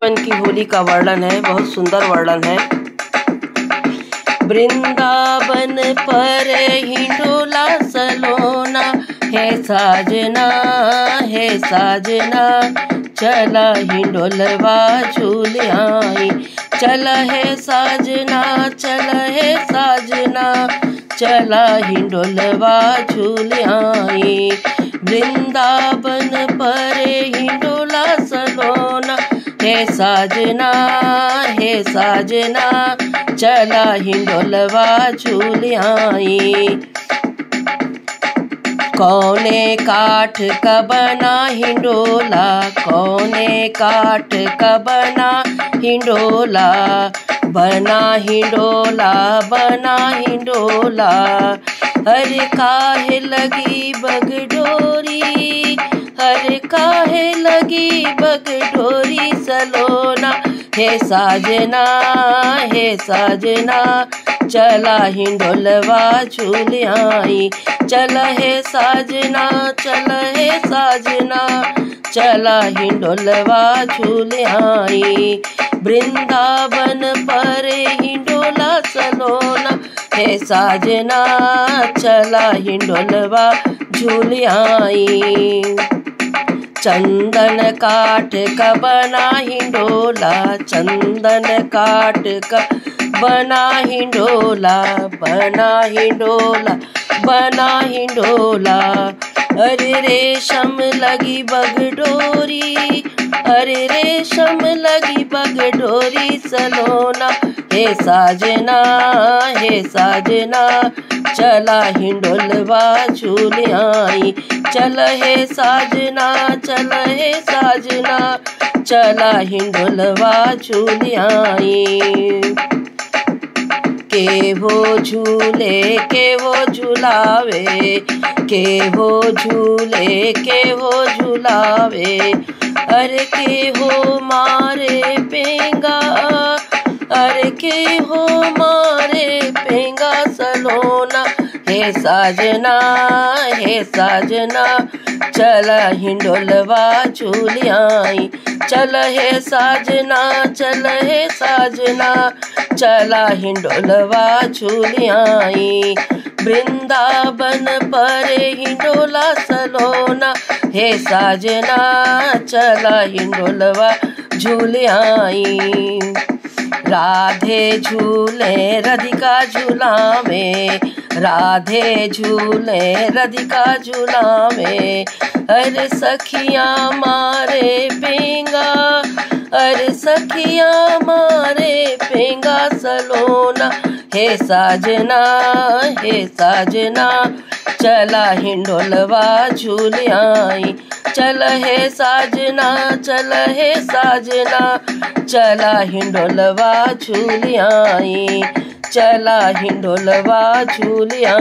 की होली का वर्णन है, बहुत सुंदर वर्णन है। वृंदावन पर हिंडोला सलोना है साजना, है साजना। चला हिंडोलवा झूल आई, चला है साजना, चला है साजना। चला हिंडोलवा झूल आई। वृंदावन पर हिंडोला सलोना है साजना, है साजना। चला हिंडोलवा झूल आई। कौने काठ का बना हिंडोला, कौने काठ का बना हिंडोला। बना हिंडोला, बना हिंडोला। हर काहे लगी बगडोरी, हर काहे लगी बगडोरी सलोना है साजना, है साजना। चला हिंडोलवा झूल आई, चल है साजना, चल है साजना। चला हिंडोलवा झूल आई। वृंदावन पर हिंडोला सलोना है साजना, चला हिंडोलवा झूल आई। चंदन काठ का बना हिंडोला, चंदन काठ का बना हिंडोला, बना हिंडोला, बना हिंडोला। अरे रेशम लगी बगडोरी, अरे रेशम लगी बगडोरी सलोना है साजना, है साजना। चला हिंडोलवा झूल आई, चल है साजना, चल है साजना। चला हिंडोलवा झूल आई। के वो झूले, के वो झूलावे, के वो झूले, के वो झूलावे। अरे के हो मारे पेंगा, अरे के हो मारे पेंगा सलोना है साजना, है साजना। चला हिंडोलवा झूल आई, चल है साजना, चल है साजना। चला हिंडोलवा झूल आई। वृंदावन पर हिंडोला सलोना है साजना, चला हिंडोलवा झूल आई। राधे झूले राधिका झूला में, राधे झूले राधिका झूला में। अरे सखिया मारे पेंगा, अरे सखिया मारे पेंगा सलोना है साजना, है साजना। चला हिंडोलवा झूल आई, चल है साजना, चल है साजना। चला हिंडोलवा झूल आई, चला हिंडोलवा झूल आई।